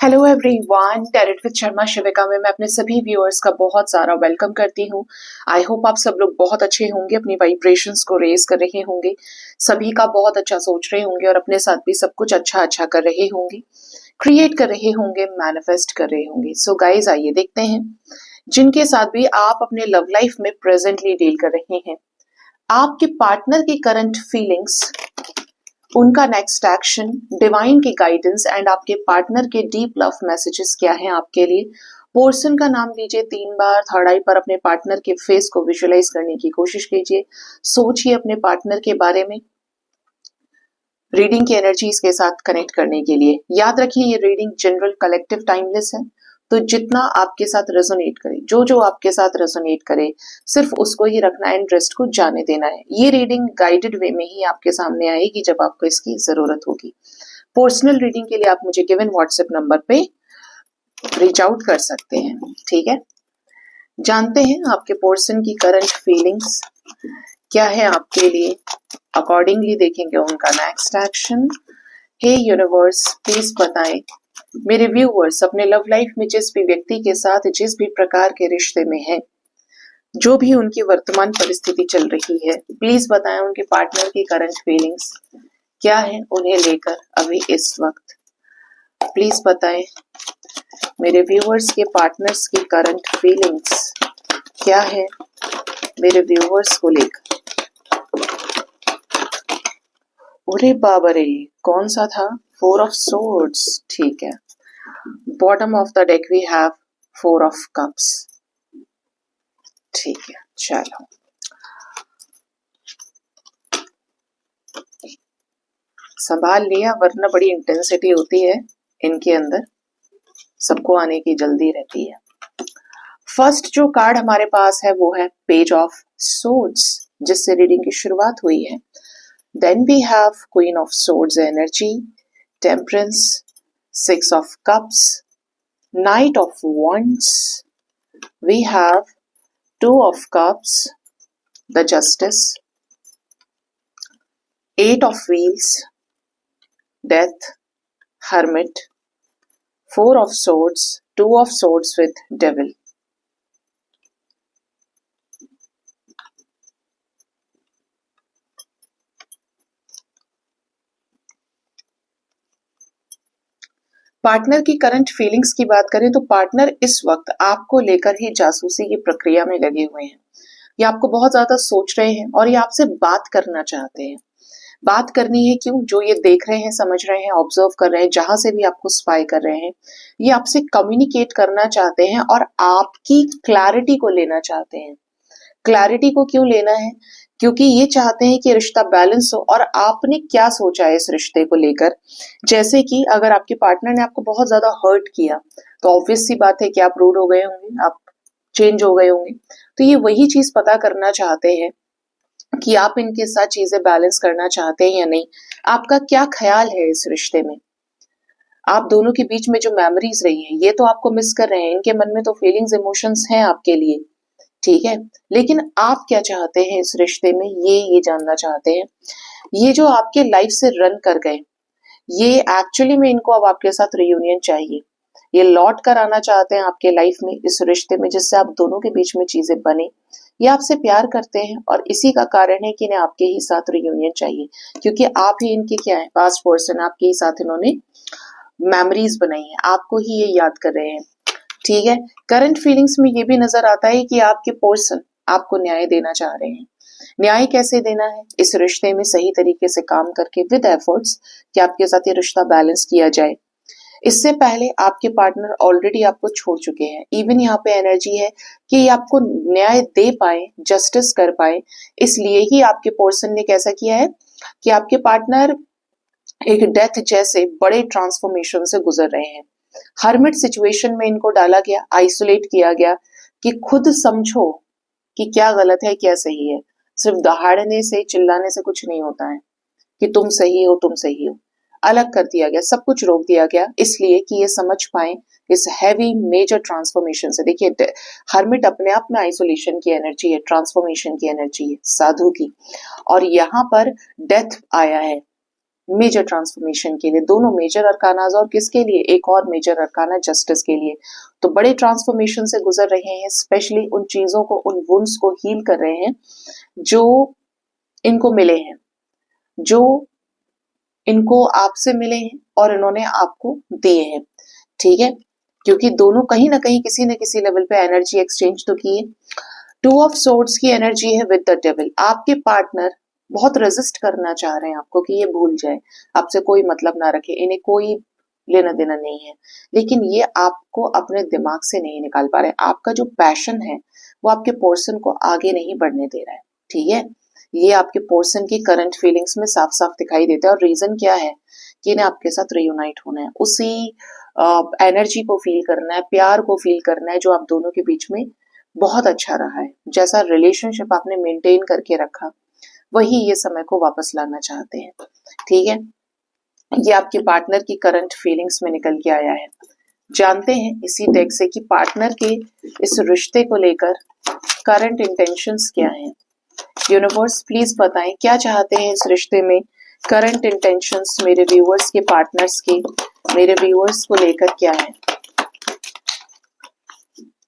Hello everyone, tarot with Sharma Shivika में मैं अपने सभी व्यूअर्स का बहुत सारा वेलकम करती हूँ। आई होप आप सब लोग बहुत अच्छे होंगे, अपनी वाइब्रेशंस को रेज कर रहे होंगे, सभी का बहुत अच्छा सोच रहे होंगे और अपने साथ भी सब कुछ अच्छा अच्छा कर रहे होंगे, क्रिएट कर रहे होंगे, मैनिफेस्ट कर रहे होंगे। सो गाइज, आइए देखते हैं जिनके साथ भी आप अपने लव लाइफ में प्रेजेंटली डील कर रहे हैं, आपके पार्टनर की करंट फीलिंग्स, उनका नेक्स्ट एक्शन, डिवाइन की गाइडेंस एंड आपके पार्टनर के डीप लव मैसेजेस क्या हैं आपके लिए। पर्सन का नाम लीजिए 3 बार, थर्ड आई पर अपने पार्टनर के फेस को विजुअलाइज करने की कोशिश कीजिए, सोचिए अपने पार्टनर के बारे में, रीडिंग की एनर्जीज के साथ कनेक्ट करने के लिए। याद रखिए ये रीडिंग जनरल, कलेक्टिव, टाइमलेस है, तो जितना आपके साथ रेजोनेट करे, जो जो आपके साथ रेजोनेट करे, सिर्फ उसको ही रखना है एंड रेस्ट को जाने देना है। ये रीडिंग गाइडेड वे में ही आपके सामने आएगी जब आपको इसकी जरूरत होगी। पर्सनल रीडिंग के लिए आप मुझे गिवन व्हाट्सएप नंबर पे रीच आउट कर सकते हैं, ठीक है। जानते हैं आपके पर्सन की करंट फीलिंग्स क्या है आपके लिए, अकॉर्डिंगली देखेंगे उनका next action. Hey universe, please बताएं मेरे व्यूअर्स अपने लव लाइफ में जिस भी व्यक्ति के साथ जिस भी प्रकार के रिश्ते में हैं, जो भी उनकी वर्तमान परिस्थिति चल रही है, प्लीज बताएं उनके पार्टनर की करंट फीलिंग्स क्या है उन्हें लेकर अभी इस वक्त। प्लीज बताएं मेरे व्यूअर्स के पार्टनर्स की करंट फीलिंग्स क्या है मेरे व्यूअर्स को लेकर। अरे बाबा रे, कौन सा था? 4 ऑफ सोर्ड्स, ठीक है। Bottom of the deck we have 4 of cups, ठीक है। चलो, संभाल लिया, वरना बड़ी इंटेंसिटी होती है इनके अंदर, सबको आने की जल्दी रहती है। फर्स्ट जो कार्ड हमारे पास है वो है पेज ऑफ सोर्ड्स, जिससे रीडिंग की शुरुआत हुई है। Then we have queen of swords energy, temperance, 6 of cups, knight of wands, we have 2 of cups, the justice, 8 of wheels, death, hermit, 4 of swords, 2 of swords with devil. Partner की current feelings की बात करें तो partner इस वक्त आपको लेकर ही जासूसी की प्रक्रिया में लगे हुए हैं। ये आपको बहुत ज्यादा सोच रहे हैं और ये आपसे बात करना चाहते हैं। बात करनी है क्यों? जो ये देख रहे हैं, समझ रहे हैं, ऑब्जर्व कर रहे हैं, जहां से भी आपको स्पाई कर रहे हैं, ये आपसे कम्युनिकेट करना चाहते हैं और आपकी क्लैरिटी को लेना चाहते हैं। क्लैरिटी को क्यों लेना है? क्योंकि ये चाहते हैं कि रिश्ता बैलेंस हो और आपने क्या सोचा है इस रिश्ते को लेकर। जैसे कि अगर आपके पार्टनर ने आपको बहुत ज्यादा हर्ट किया तो ऑब्वियस सी बात है कि आप रूड हो गए होंगे, आप चेंज हो गए होंगे। तो ये वही चीज पता करना चाहते हैं कि आप इनके साथ चीजें बैलेंस करना चाहते हैं या नहीं। आपका क्या ख्याल है इस रिश्ते में? आप दोनों के बीच में जो मेमोरीज रही है ये तो आपको मिस कर रहे हैं, इनके मन में तो फीलिंग्स, इमोशंस हैं आपके लिए, ठीक है। लेकिन आप क्या चाहते हैं इस रिश्ते में, ये जानना चाहते हैं। ये जो आपके लाइफ से रन कर गए, ये एक्चुअली में इनको अब आपके साथ रियूनियन चाहिए। ये लौट कर आना चाहते हैं आपके लाइफ में, इस रिश्ते में, जिससे आप दोनों के बीच में चीजें बने। ये आपसे प्यार करते हैं और इसी का कारण है कि इन्हें आपके ही साथ रियूनियन चाहिए, क्योंकि आप ही इनके क्या है, पास्ट पर्सन, आपके ही साथ इन्होंने मेमोरीज बनाई है, आपको ही ये याद कर रहे हैं, ठीक है। करंट फीलिंग्स में ये भी नजर आता है कि आपके पर्सन आपको न्याय देना चाह रहे हैं। न्याय कैसे देना है? इस रिश्ते में सही तरीके से काम करके, विद एफर्ट्स, कि आपके साथ ये रिश्ता बैलेंस किया जाए। इससे पहले आपके पार्टनर ऑलरेडी आपको छोड़ चुके हैं। इवन यहाँ पे एनर्जी है कि ये आपको न्याय दे पाए, जस्टिस कर पाए, इसलिए ही आपके पर्सन ने कैसा किया है कि आपके पार्टनर एक डेथ जैसे बड़े ट्रांसफॉर्मेशन से गुजर रहे हैं। हर्मिट सिचुएशन में इनको डाला गया, आइसोलेट किया गया कि खुद समझो कि क्या गलत है, क्या सही है। सिर्फ दहाड़ने से, चिल्लाने से कुछ नहीं होता है कि तुम सही हो, तुम सही हो। अलग कर दिया गया, सब कुछ रोक दिया गया, इसलिए कि ये समझ पाए इस हैवी मेजर ट्रांसफॉर्मेशन से। देखिए, हर्मिट अपने आप में आइसोलेशन की एनर्जी है, ट्रांसफॉर्मेशन की एनर्जी है, साधु की। और यहाँ पर डेथ आया है, मेजर ट्रांसफॉर्मेशन के लिए, दोनों मेजर अरकानाज, और किसके लिए, एक और मेजर अरकाना जस्टिस के लिए। तो बड़े ट्रांसफॉर्मेशन से गुजर रहे हैं, स्पेशली उन चीजों को, उन वुंड्स को हील कर रहे हैं जो इनको मिले हैं, जो इनको आपसे मिले हैं और इन्होंने आपको दिए हैं। ठीक है, क्योंकि दोनों कहीं ना कहीं किसी न किसी लेवल पे एनर्जी एक्सचेंज तो की है। टू ऑफ सोर्ड्स की एनर्जी है विद द डेविल। आपके पार्टनर बहुत रेजिस्ट करना चाह रहे हैं आपको कि ये भूल जाए, आपसे कोई मतलब ना रखे, इन्हें कोई लेना देना नहीं है, लेकिन ये आपको अपने दिमाग से नहीं निकाल पा रहे। आपका जो पैशन है वो आपके पर्सन को आगे नहीं बढ़ने दे रहा है। ठीक है, ये आपके पर्सन की करंट फीलिंग्स में साफ साफ दिखाई देता है। और रीजन क्या है कि इन्हें आपके साथ रियूनाइट होना है, उसी एनर्जी को फील करना है, प्यार को फील करना है जो आप दोनों के बीच में बहुत अच्छा रहा है, जैसा रिलेशनशिप आपने मेंटेन करके रखा, वही ये समय को वापस लाना चाहते हैं। ठीक है, ये आपके पार्टनर की करंट फीलिंग्स में निकल के आया है। जानते हैं इसी डेक से कि पार्टनर के इस रिश्ते को लेकर करंट इंटेंशंस क्या हैं। यूनिवर्स प्लीज बताएं क्या चाहते हैं इस रिश्ते में, करंट इंटेंशंस मेरे व्यूअर्स के, पार्टनर्स के, मेरे व्यूअर्स को लेकर क्या है।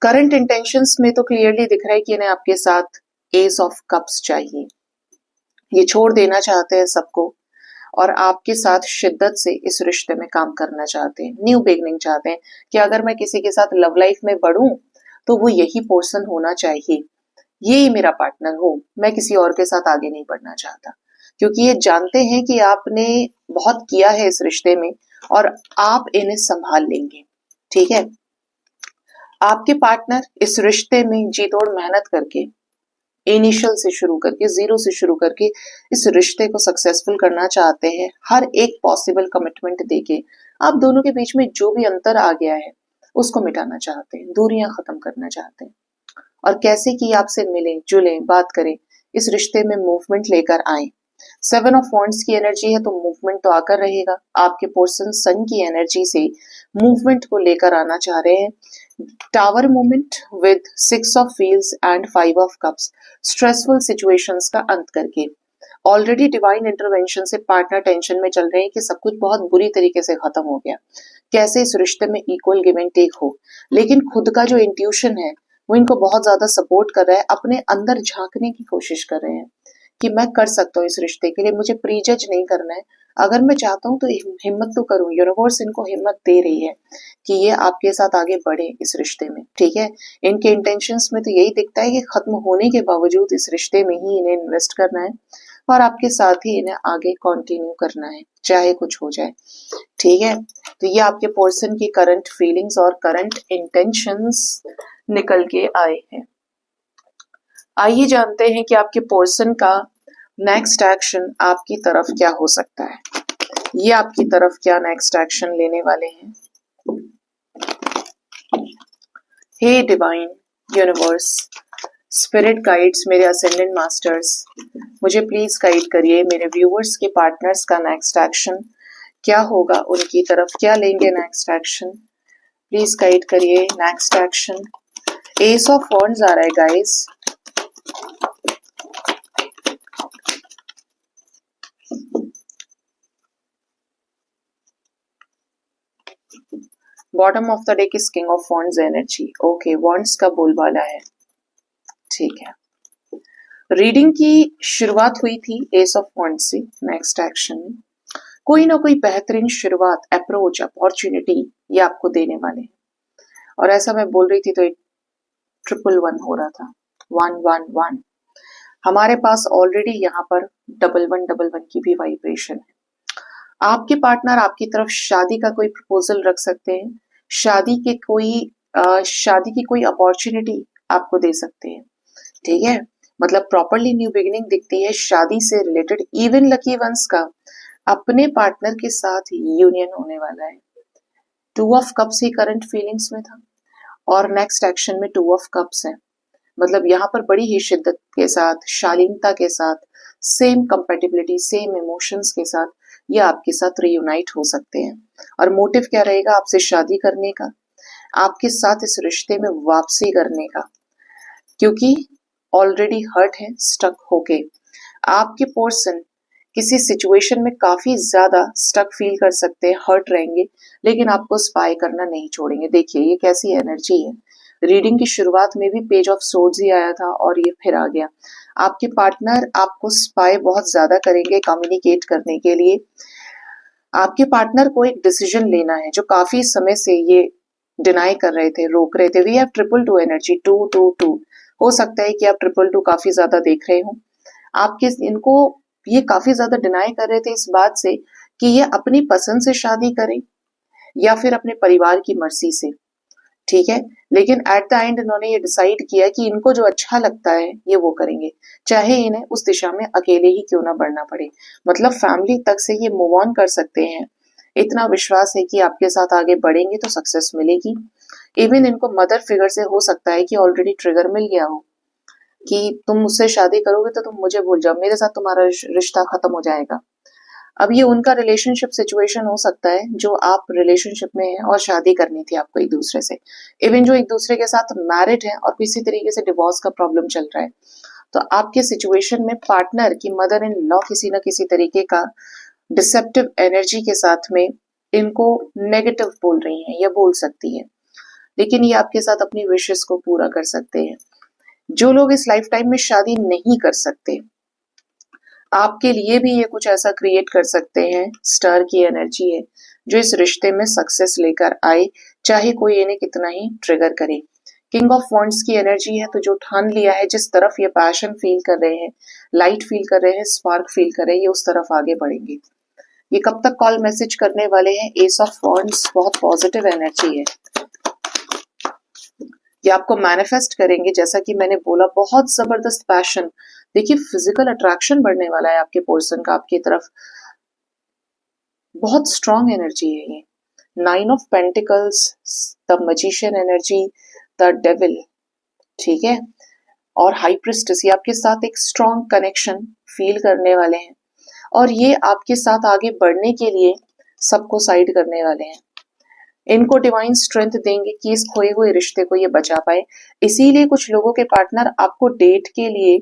करंट इंटेंशंस में तो क्लियरली दिख रहा है कि इन्हें आपके साथ एस ऑफ कप्स चाहिए, ये छोड़ देना चाहते हैं सबको और आपके साथ शिद्दत से इस रिश्ते में काम करना चाहते हैं, न्यू बिगनिंग चाहते हैं कि अगर मैं किसी के साथ लव लाइफ में बढ़ूं तो वो यही पर्सन होना चाहिए, ये मेरा पार्टनर हो, मैं किसी और के साथ आगे नहीं बढ़ना चाहता। क्योंकि ये जानते हैं कि आपने बहुत किया है इस रिश्ते में और आप इन्हें संभाल लेंगे। ठीक है, आपके पार्टनर इस रिश्ते में जी तोड़ मेहनत करके, इनिशियल से शुरू करके, जीरो से शुरू करके इस रिश्ते को सक्सेसफुल करना चाहते हैं, हर एक पॉसिबल कमिटमेंट देके आप दोनों के बीच में जो भी अंतर आ गया है उसको मिटाना चाहते हैं, दूरियां खत्म करना चाहते हैं। और कैसे कि आपसे मिलें, जुलें, बात करें, इस रिश्ते में मूवमेंट लेकर आए। 7 ऑफ वॉन्ड्स की एनर्जी है तो मूवमेंट तो आकर रहेगा। आपके पर्सन सन की एनर्जी से मूवमेंट को लेकर आना चाह रहे हैं। Tower movement with 6 of wheels and 5 of cups, stressful situations का अंत करके। ऑलरेडी डिवाइन इंटरवेंशन से पार्टनर टेंशन में चल रहे हैं कि सब कुछ बहुत बुरी तरीके से खत्म हो गया, कैसे इस रिश्ते में इक्वल गिव एंड टेक हो। लेकिन खुद का जो इंट्यूशन है वो इनको बहुत ज्यादा सपोर्ट कर रहा है, अपने अंदर झांकने की कोशिश कर रहे हैं कि मैं कर सकता हूँ इस रिश्ते के लिए, मुझे प्रीजज नहीं करना है, अगर मैं चाहता हूँ तो हिम्मत तो करूँ। यूनिवर्स इनको हिम्मत दे रही है कि ये आपके साथ आगे बढ़े इस रिश्ते में। ठीक है, इनके इंटेंशंस में तो यही दिखता है कि खत्म होने के बावजूद इस रिश्ते में ही इन्हें इन्वेस्ट करना है और आपके साथ ही इन्हें आगे कंटिन्यू करना है, चाहे कुछ हो जाए। ठीक है, तो ये आपके पर्सन की करंट फीलिंग्स और करंट इंटेंशंस निकल के आए हैं। आइए जानते हैं कि आपके पर्सन का नेक्स्ट एक्शन आपकी तरफ क्या हो सकता है। ये आपकी तरफ क्या नेक्स्ट एक्शन लेने वाले हैं। हे डिवाइन यूनिवर्स, स्पिरिट गाइड्स, मेरे असेंडेंट मास्टर्स, मुझे प्लीज गाइड करिए, मेरे व्यूअर्स के पार्टनर्स का नेक्स्ट एक्शन क्या होगा, उनकी तरफ क्या लेंगे नेक्स्ट एक्शन, प्लीज गाइड करिए next action. Ace of wands आ रहा है guys, bottom of the deck is king of wands energy. Okay, wands का बोलबाला है। ठीक है, रीडिंग की शुरुआत हुई थी एस ऑफ वॉन्ड्स से। नेक्स्ट एक्शन में कोई ना कोई बेहतरीन शुरुआत, अप्रोच, अपॉर्चुनिटी ये आपको देने वाले हैं। और ऐसा मैं बोल रही थी तो 111 हो रहा था, 111। हमारे पास ऑलरेडी यहाँ पर 1111 की भी वाइब्रेशन है। आपके पार्टनर आपकी तरफ शादी का कोई प्रपोजल रख सकते हैं, शादी की कोई अपॉर्चुनिटी आपको दे सकते हैं। ठीक है, मतलब प्रॉपरली न्यू बिगिनिंग दिखती है शादी से रिलेटेड। इवन लकी वंस का अपने पार्टनर के साथ यूनियन होने वाला है। 2 of cups he current feelings में था और नेक्स्ट एक्शन में 2 ऑफ कप्स है। मतलब यहाँ पर बड़ी ही शिद्दत के साथ, शालीनता के साथ, सेम कंपेटिबिलिटी, सेम इमोशंस के साथ ये आपके साथ रियूनाइट हो सकते हैं। और मोटिव क्या रहेगा, आपसे शादी करने का, आपके साथ इस रिश्ते में वापसी करने का, क्योंकि ऑलरेडी हर्ट है, स्टक होके। आपके पर्सन किसी सिचुएशन में काफी ज्यादा स्टक फील कर सकते हैं, हर्ट रहेंगे, लेकिन आपको स्पाई करना नहीं छोड़ेंगे। देखिए ये कैसी एनर्जी है। रीडिंग की शुरुआत में भी पेज ऑफ सोर्ड्स ही आया था और ये फिर आ गया। आपके पार्टनर आपको स्पाई बहुत ज्यादा करेंगे कम्युनिकेट करने के लिए। आपके पार्टनर को एक डिसीजन लेना है जो काफी समय से ये डिनाई कर रहे थे, रोक रहे थे। We have triple two energy, two two two. हो सकता है कि आप ट्रिपल टू काफी ज्यादा देख रहे हो। आपके इनको ये काफी ज्यादा डिनाई कर रहे थे इस बात से कि ये अपनी पसंद से शादी करें या फिर अपने परिवार की मर्जी से, ठीक है। लेकिन एट द एंड इन्होंने ये डिसाइड किया कि इनको जो अच्छा लगता है ये वो करेंगे, चाहे इन्हें उस दिशा में अकेले ही क्यों ना बढ़ना पड़े। मतलब फैमिली तक से ये मूव ऑन कर सकते हैं। इतना विश्वास है कि आपके साथ आगे बढ़ेंगे तो सक्सेस मिलेगी। इवन इनको मदर फिगर से हो सकता है कि ऑलरेडी ट्रिगर मिल गया हो कि तुम मुझसे शादी करोगे तो तुम मुझे भूल जाओ, मेरे साथ तुम्हारा रिश्ता खत्म हो जाएगा। अब ये उनका रिलेशनशिप सिचुएशन हो सकता है जो आप रिलेशनशिप में हैं और शादी करनी थी आपको एक दूसरे से। इवन जो एक दूसरे के साथ मैरिड है और किसी तरीके से डिवोर्स का प्रॉब्लम चल रहा है, तो आपके सिचुएशन में पार्टनर की मदर इन लॉ किसी ना किसी तरीके का डिसेप्टिव एनर्जी के साथ में इनको नेगेटिव बोल रही हैं या बोल सकती है, लेकिन ये आपके साथ अपनी विशेष को पूरा कर सकते हैं। जो लोग इस लाइफ टाइम में शादी नहीं कर सकते, आपके लिए भी ये कुछ ऐसा क्रिएट कर सकते हैं। स्टार की एनर्जी है जो इस रिश्ते में सक्सेस लेकर आए, चाहे कोई इन्हें कितना ही ट्रिगर करे। किंग ऑफ वॉन्ड्स की एनर्जी है, तो जो ठान लिया है, जिस तरफ ये पैशन फील कर रहे हैं, लाइट फील कर रहे हैं, स्पार्क फील कर रहे हैं, ये उस तरफ आगे बढ़ेंगे। ये कब तक कॉल मैसेज करने वाले हैं? एस ऑफ वॉन्ड्स बहुत पॉजिटिव एनर्जी है। ये आपको मैनिफेस्ट करेंगे, जैसा कि मैंने बोला, बहुत जबरदस्त पैशन। देखिए फिजिकल अट्रैक्शन बढ़ने वाला है आपके पर्सन का आपकी तरफ, बहुत स्ट्रॉन्ग एनर्जी है ये। Nine of pentacles, the magician energy, the devil, ठीक है, और हाई प्रिस्टेस, ये आपके साथ एक स्ट्रॉन्ग कनेक्शन फील करने वाले हैं और ये आपके साथ आगे बढ़ने के लिए सबको साइड करने वाले हैं। इनको डिवाइन स्ट्रेंथ देंगे कि इस खोए हुए रिश्ते को ये बचा पाए। इसीलिए कुछ लोगों के पार्टनर आपको डेट के लिए,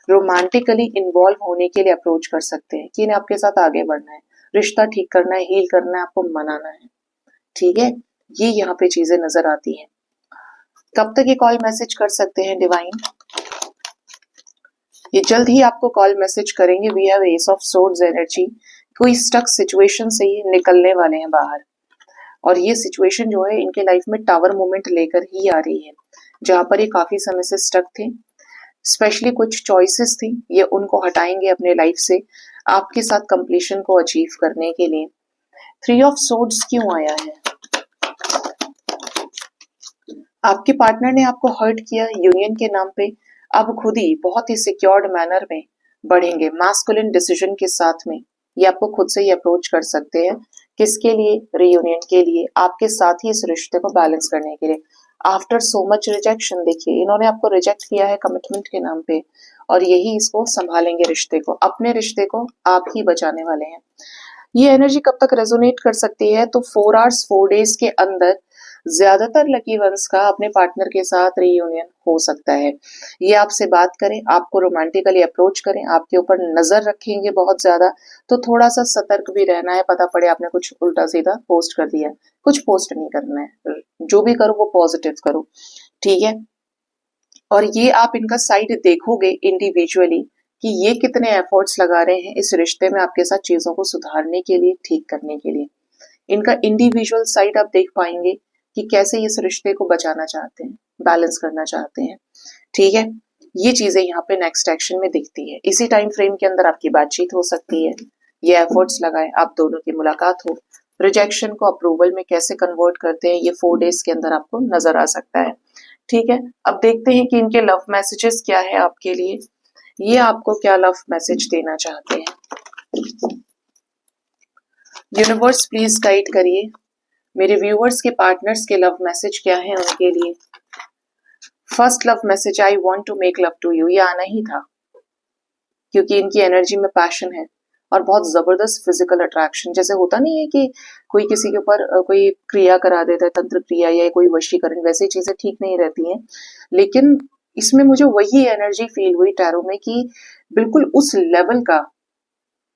रोमांटिकली इन्वॉल्व होने के लिए अप्रोच कर सकते हैं कि इन्हें आपके साथ आगे बढ़ना है, रिश्ता ठीक करना है, हील करना है, आपको मनाना है, ठीक है। ये यहाँ पे चीजें नजर आती हैं। कब तक ये कॉल मैसेज कर सकते हैं डिवाइन? ये जल्द ही आपको कॉल मैसेज करेंगे। We have ace of swords energy. कोई स्टक सिचुएशन से ये निकलने वाले हैं बाहर, और ये सिचुएशन जो है इनके लाइफ में टावर मोमेंट लेकर ही आ रही है, जहां पर ये काफी समय से स्टक थे। स्पेशली कुछ चॉइसेस थी, ये उनको हटाएंगे अपने लाइफ से आपके साथ कंप्लीशन को अचीव करने के लिए। थ्री ऑफ सोर्ड्स क्यों आया है? आपके पार्टनर ने आपको हर्ट किया यूनियन के नाम पे, अब खुद ही बहुत ही सिक्योर्ड मैनर में बढ़ेंगे मास्कुलिन डिसीजन के साथ में। ये आपको खुद से ही अप्रोच कर सकते हैं। किसके लिए? रीयूनियन के लिए, आपके साथ ही इस रिश्ते को बैलेंस करने के लिए। आफ्टर सो मच रिजेक्शन, देखिए इन्होंने आपको रिजेक्ट किया है कमिटमेंट के नाम पे, और यही इसको संभालेंगे, रिश्ते को, अपने रिश्ते को आप ही बचाने वाले हैं। ये एनर्जी कब तक रेजोनेट कर सकती है? तो 4 आवर्स 4 डेज के अंदर ज्यादातर लकी वंस का अपने पार्टनर के साथ रीयूनियन हो सकता है। ये आपसे बात करें, आपको रोमांटिकली अप्रोच करें, आपके ऊपर नजर रखेंगे बहुत ज्यादा, तो थोड़ा सा सतर्क भी रहना है। पता पड़े आपने कुछ उल्टा सीधा पोस्ट कर दिया, कुछ पोस्ट नहीं करना है, जो भी करो वो पॉजिटिव करो, ठीक है। और ये आप इनका साइड देखोगे इंडिविजुअली कि ये कितने एफर्ट्स लगा रहे हैं इस रिश्ते में आपके साथ चीजों को सुधारने के लिए, ठीक करने के लिए। इनका इंडिविजुअल साइड आप देख पाएंगे कि कैसे इस रिश्ते को बचाना चाहते हैं, बैलेंस करना चाहते हैं, ठीक है। ये चीजें यहाँ पे नेक्स्ट एक्शन में दिखती है। इसी टाइम फ्रेम के अंदर आपकी बातचीत हो सकती है, ये एफर्ट्स लगाए, आप दोनों की मुलाकात हो। रिजेक्शन को अप्रूवल में कैसे कन्वर्ट करते हैं, ये 4 डेज के अंदर आपको नजर आ सकता है, ठीक है। अब देखते हैं कि इनके लव मैसेजेस क्या है आपके लिए, ये आपको क्या लव मैसेज देना चाहते हैं। यूनिवर्स प्लीज गाइड करिए मेरे व्यूअर्स के पार्टनर्स के लव मैसेज क्या है उनके लिए। First love message, I want to make love to you. ये आना ही था क्योंकि इनकी एनर्जी में पैशन है और बहुत जबरदस्त फिजिकल अट्रैक्शन। जैसे होता नहीं है कि कोई किसी के ऊपर कोई क्रिया करा देता है, तंत्र क्रिया या कोई वशीकरण, वैसी चीजें ठीक नहीं रहती हैं, लेकिन इसमें मुझे वही एनर्जी फील हुई टैरो में कि बिल्कुल उस लेवल का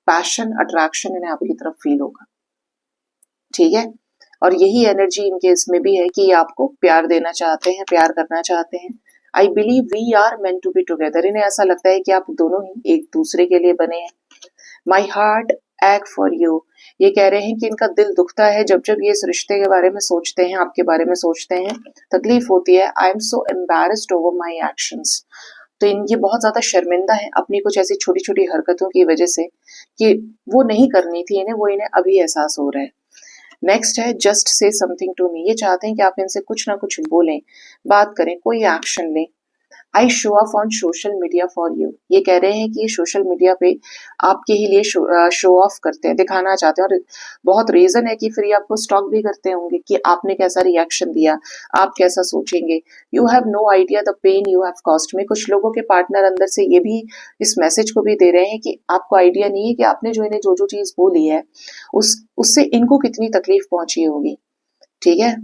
पैशन, अट्रैक्शन इन्हें आपकी तरफ फील होगा, ठीक है। और यही एनर्जी इनके इसमें भी है कि ये आपको प्यार देना चाहते हैं, प्यार करना चाहते हैं। I believe we are meant to be together, इन्हें ऐसा लगता है कि आप दोनों ही एक दूसरे के लिए बने हैं। My heart egg for you, ये कह रहे हैं कि इनका दिल दुखता है जब जब ये इस रिश्ते के बारे में सोचते हैं, आपके बारे में सोचते हैं, तकलीफ होती है। I am so embarrassed over my actions, तो ये बहुत ज्यादा शर्मिंदा है अपनी कुछ ऐसी छोटी छोटी हरकतों की वजह से कि वो नहीं करनी थी इन्हें, वो इन्हें अभी एहसास हो रहा है। नेक्स्ट है just say something to me, ये चाहते हैं कि आप इनसे कुछ ना कुछ बोलें, बात करें, कोई एक्शन लें। I show off on social media for you, ये कह रहे हैं कि ये सोशल मीडिया पे आपके ही लिए शो ऑफ करते हैं, दिखाना चाहते हैं। और बहुत रीजन है कि फिर ये आपको स्टॉक भी करते होंगे कि आपने कैसा रिएक्शन दिया, आप कैसा सोचेंगे। You have no idea the pain you have cost me, कुछ लोगों के पार्टनर अंदर से ये भी इस मैसेज को भी दे रहे हैं कि आपको आइडिया नहीं है कि आपने जो इन्हें जो जो चीज बोली है उससे इनको कितनी तकलीफ पहुंची होगी, ठीक है।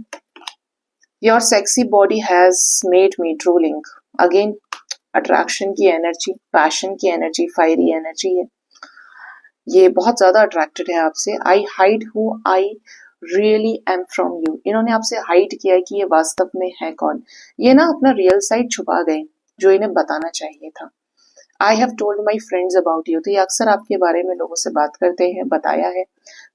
Your sexy body has made me drooling, again attraction की एनर्जी, पैशन की एनर्जी, फायरी एनर्जी है, ये बहुत ज्यादा अट्रैक्टेड है आपसे। आई hide who I really am from you, इन्होंने आपसे हाइड किया है कि ये वास्तव में है कौन, ये ना अपना रियल साइड छुपा गए जो इन्हें बताना चाहिए था। I have told my friends about you, तो ये अक्सर आपके बारे में लोगों से बात करते हैं, बताया है।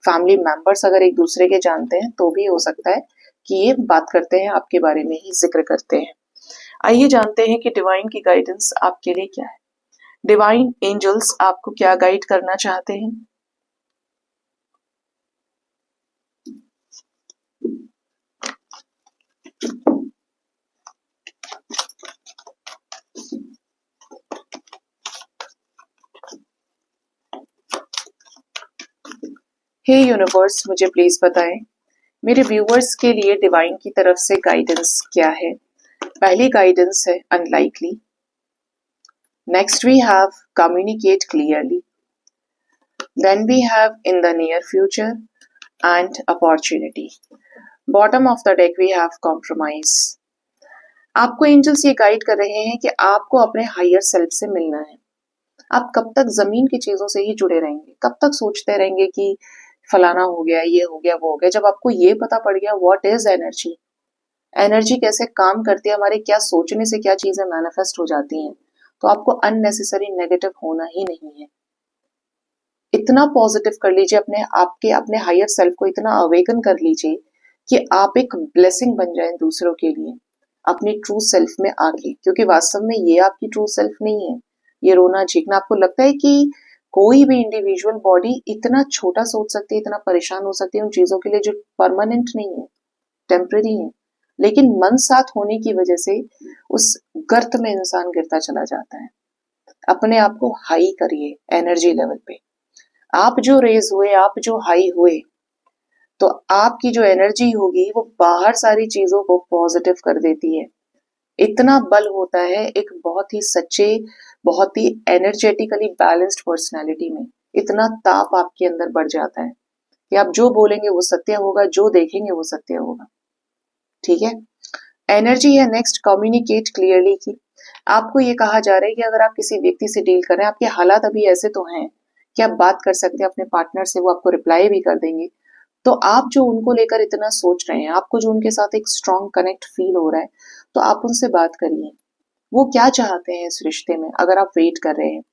फैमिली मेंबर्स अगर एक दूसरे के जानते हैं तो भी हो सकता है कि ये बात करते हैं, आपके बारे में ही जिक्र करते हैं। आइए जानते हैं कि डिवाइन की गाइडेंस आपके लिए क्या है। डिवाइन एंजल्स आपको क्या गाइड करना चाहते हैं। हे यूनिवर्स, मुझे प्लीज बताएं मेरे व्यूअर्स के लिए डिवाइन की तरफ से गाइडेंस क्या है। पहली गाइडेंस है unlikely, next we have communicate clearly, then we have in the near future and opportunity. Bottom of the deck we have compromise. आपको एंजल्स ये गाइड कर रहे हैं कि आपको अपने हायर सेल्फ से मिलना है। आप कब तक जमीन की चीजों से ही जुड़े रहेंगे, कब तक सोचते रहेंगे कि फलाना हो गया, ये हो गया, वो हो गया। जब आपको ये पता पड़ गया व्हाट इज एनर्जी, एनर्जी कैसे काम करती है, हमारे क्या सोचने से क्या चीजें मैनिफेस्ट हो जाती हैं, तो आपको अननेसेसरी नेगेटिव होना ही नहीं है। इतना पॉजिटिव कर लीजिए अपने हायर सेल्फ को, इतना अवेकन कर लीजिए कि आप एक ब्लेसिंग बन जाए दूसरों के लिए अपनी ट्रू सेल्फ में आके, क्योंकि वास्तव में ये आपकी ट्रू सेल्फ नहीं है। ये रोना चीखना, आपको लगता है कि कोई भी इंडिविजुअल बॉडी इतना छोटा सोच सकती है, इतना परेशान हो सकती है उन चीजों के लिए जो परमानेंट नहीं है, टेम्परेरी है। लेकिन मन साथ होने की वजह से उस गर्त में इंसान गिरता चला जाता है। अपने आप को हाई करिए एनर्जी लेवल पे। आप जो रेज हुए, आप जो हाई हुए, तो आपकी जो एनर्जी होगी वो बाहर सारी चीजों को पॉजिटिव कर देती है। इतना बल होता है एक बहुत ही सच्चे, बहुत ही एनर्जेटिकली बैलेंस्ड पर्सनालिटी में। इतना ताप आपके अंदर बढ़ जाता है कि आप जो बोलेंगे वो सत्य होगा, जो देखेंगे वो सत्य होगा, ठीक है। एनर्जी है नेक्स्ट कम्युनिकेट क्लियरली की। आपको ये कहा जा रहा है कि अगर आप किसी व्यक्ति से डील कर रहे हैं, आपके हालात अभी ऐसे तो हैं कि आप बात कर सकते हैं अपने पार्टनर से, वो आपको रिप्लाई भी कर देंगे, तो आप जो उनको लेकर इतना सोच रहे हैं, आपको जो उनके साथ एक स्ट्रॉन्ग कनेक्ट फील हो रहा है, तो आप उनसे बात करिए। वो क्या चाहते हैं इस रिश्ते में, अगर आप वेट कर रहे हैं,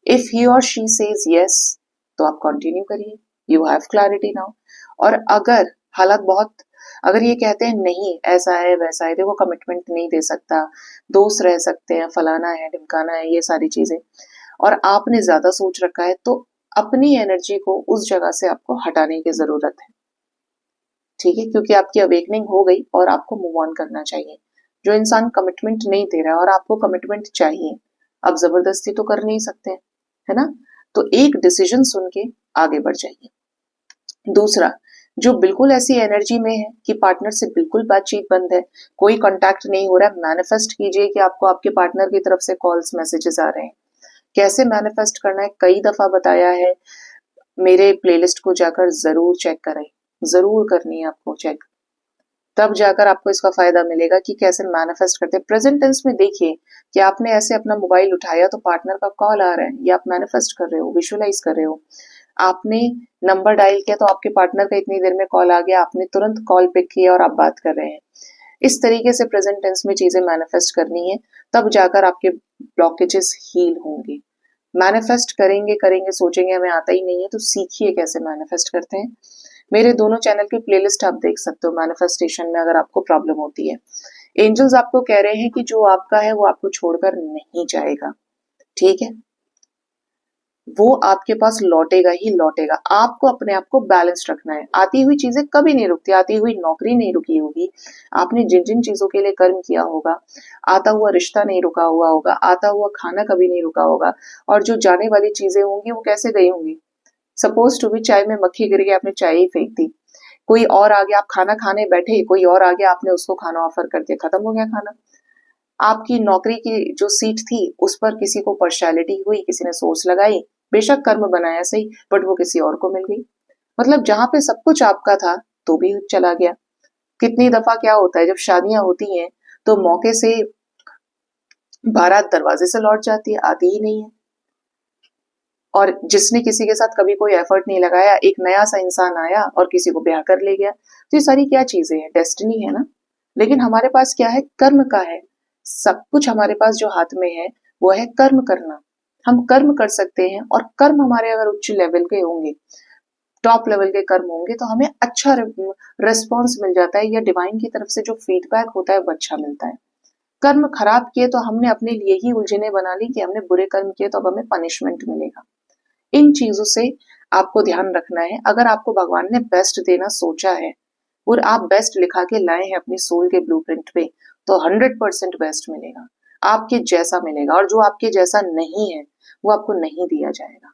इफ ही और शी सेज यस तो आप कंटिन्यू करिए, यू हैव क्लैरिटी नाउ। और अगर हालात अगर ये कहते हैं नहीं ऐसा है वैसा है, देखो कमिटमेंट नहीं दे सकता, दोस्त रह सकते हैं, फलाना है ढिमकाना है, ये सारी चीजें, और आपने ज्यादा सोच रखा है, तो अपनी एनर्जी को उस जगह से आपको हटाने की जरूरत है, ठीक है। क्योंकि आपकी अवेकनिंग हो गई और आपको मूव ऑन करना चाहिए। जो इंसान कमिटमेंट नहीं दे रहा है और आपको कमिटमेंट चाहिए, आप जबरदस्ती तो कर नहीं सकते, है ना। तो एक डिसीजन सुन के आगे बढ़ जाइए। दूसरा, जो बिल्कुल ऐसी एनर्जी में है कि पार्टनर से बिल्कुल बातचीत बंद है, कोई कांटेक्ट नहीं हो रहा है, मैनिफेस्ट कीजिए कि आपको आपके पार्टनर की तरफ से कॉल्स मैसेजेस आ रहे हैं। कैसे मैनिफेस्ट करना है कई दफा बताया है, मेरे प्लेलिस्ट को जाकर जरूर चेक करें, जरूर करनी है आपको चेक, तब जाकर आपको इसका फायदा मिलेगा कि कैसे मैनिफेस्ट करते हैं। प्रेजेंट टेंस में देखिए कि आपने ऐसे अपना मोबाइल उठाया तो पार्टनर का कॉल आ रहा है, या आप मैनिफेस्ट कर रहे हो, विजुअलाइज कर रहे हो। आपने नंबर डायल किया तो आपके पार्टनर का इतनी देर में कॉल आ गया, आपने तुरंत कॉल पिक किया और आप बात कर रहे हैं। इस तरीके से प्रेजेंट टेंस में चीजें मैनिफेस्ट करनी है, तब जाकर आपके ब्लॉकेजेस हील होंगे। मैनिफेस्ट करेंगे करेंगे सोचेंगे हमें आता ही नहीं है, तो सीखिए कैसे मैनिफेस्ट करते हैं। मेरे दोनों चैनल की प्लेलिस्ट आप देख सकते हो मैनिफेस्टेशन में, अगर आपको प्रॉब्लम होती है। एंजल्स आपको कह रहे हैं कि जो आपका है वो आपको छोड़कर नहीं जाएगा, ठीक है, वो आपके पास लौटेगा ही लौटेगा। आपको अपने आप को बैलेंस रखना है। आती हुई चीजें कभी नहीं रुकती, आती हुई नौकरी नहीं रुकी होगी, आपने जिन जिन चीजों के लिए कर्म किया होगा, आता हुआ रिश्ता नहीं रुका हुआ होगा, आता हुआ खाना कभी नहीं रुका होगा, और जो जाने वाली चीजें होंगी वो कैसे गई होंगी। सपोज टू बी चाय में मक्खी गिर गई, आपने चाय ही फेंक दी, कोई और आ गया, आप खाना खाने बैठे, कोई और आ गया, आपने उसको खाना ऑफर कर दिया, खत्म हो गया खाना। आपकी नौकरी की जो सीट थी उस पर किसी को पर्सनैलिटी हुई, किसी ने सोच लगाई, बेशक कर्म बनाया सही, बट वो किसी और को मिल गई। मतलब जहां पे सब कुछ आपका था तो भी चला गया। कितनी दफा क्या होता है जब शादियां होती हैं तो मौके से बारात दरवाजे से लौट जाती है, आती ही नहीं है। और जिसने किसी के साथ कभी कोई एफर्ट नहीं लगाया, एक नया सा इंसान आया और किसी को ब्याह कर ले गया। तो ये सारी क्या चीजें हैं, डेस्टिनी है ना। लेकिन हमारे पास क्या है, कर्म का है। सब कुछ हमारे पास जो हाथ में है वो है कर्म करना। हम कर्म कर सकते हैं, और कर्म हमारे अगर उच्च लेवल के होंगे, टॉप लेवल के कर्म होंगे, तो हमें अच्छा रिस्पॉन्स मिल जाता है, या डिवाइन की तरफ से जो फीडबैक होता है वो अच्छा मिलता है। कर्म खराब किए तो हमने अपने लिए ही उलझने बना ली कि हमने बुरे कर्म किए तो अब हमें पनिशमेंट मिलेगा। इन चीजों से आपको ध्यान रखना है। अगर आपको भगवान ने बेस्ट देना सोचा है और आप बेस्ट लिखा के लाए हैं अपनी सोल के ब्लूप्रिंट पे, तो 100% बेस्ट मिलेगा, आपके जैसा मिलेगा। और जो आपके जैसा नहीं है वो आपको नहीं दिया जाएगा,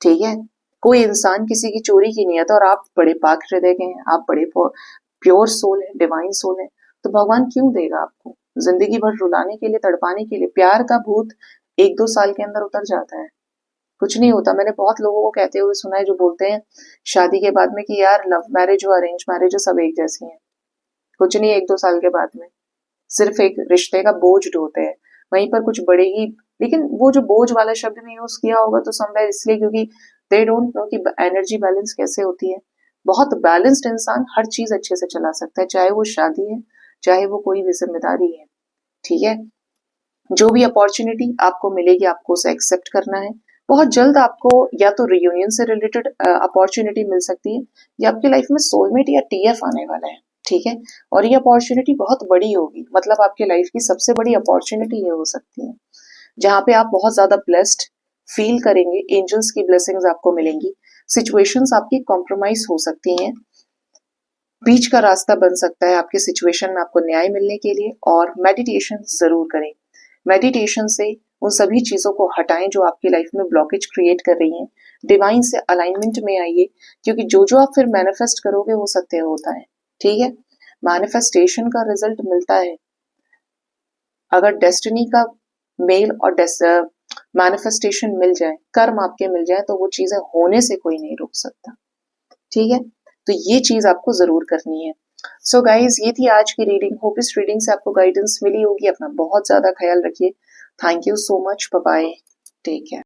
ठीक है। कोई इंसान किसी की चोरी की नियत है और आप बड़े पाक हृदय के हैं, आप बड़े प्योर सोल है, डिवाइन सोल है, तो भगवान क्यों देगा आपको। जिंदगी भर रुलाने के लिए, तड़पाने के लिए। प्यार का भूत 1-2 साल के अंदर उतर जाता है, कुछ नहीं होता। मैंने बहुत लोगों को कहते हुए सुना है जो बोलते हैं शादी के बाद में कि यार लव मैरिज हो अरेंज मैरिज हो सब एक जैसी हैं। कुछ नहीं, 1-2 साल के बाद में सिर्फ एक रिश्ते का बोझ ढोते हैं, वहीं पर कुछ बड़े ही। लेकिन वो जो बोझ वाला शब्द भी यूज किया होगा तो समवेयर इसलिए क्योंकि दे डोंट नो कि एनर्जी बैलेंस कैसे होती है। बहुत बैलेंस्ड इंसान हर चीज अच्छे से चला सकता है, चाहे वो शादी है, चाहे वो कोई भी जिम्मेदारी है, ठीक है। जो भी अपॉर्चुनिटी आपको मिलेगी आपको उसे एक्सेप्ट करना है। बहुत जल्द आपको या तो रियूनियन से रिलेटेड अपॉर्चुनिटी मिल सकती है, या आपकी लाइफ में सोलमेट या टीएफ आने वाला है, ठीक है। और ये अपॉर्चुनिटी बहुत बड़ी होगी, मतलब आपके लाइफ की सबसे बड़ी अपॉर्चुनिटी ये हो सकती है, जहां पे आप बहुत ज्यादा ब्लेस्ड फील करेंगे, एंजल्स की ब्लेसिंग्स आपको मिलेंगी। सिचुएशंस आपकी कॉम्प्रोमाइज हो सकती हैं, बीच का रास्ता बन सकता है आपके सिचुएशन में आपको न्याय मिलने के लिए। और मेडिटेशन जरूर करें। मेडिटेशन से उन सभी चीजों को हटाएं जो आपकी लाइफ में ब्लॉकेज क्रिएट कर रही हैं। डिवाइन से अलाइनमेंट में आइए, क्योंकि जो जो आप फिर मैनिफेस्ट करोगे वो सत्य होता है, ठीक है। मैनिफेस्टेशन का रिजल्ट मिलता है। अगर डेस्टिनी का मेल और मैनिफेस्टेशन मिल जाए, कर्म आपके मिल जाए, तो वो चीजें होने से कोई नहीं रोक सकता, ठीक है। तो ये चीज आपको जरूर करनी है। सो गाइज, ये थी आज की रीडिंग। होप इस रीडिंग से आपको गाइडेंस मिली होगी। अपना बहुत ज्यादा ख्याल रखिए। Thank you so much, bye bye, take care.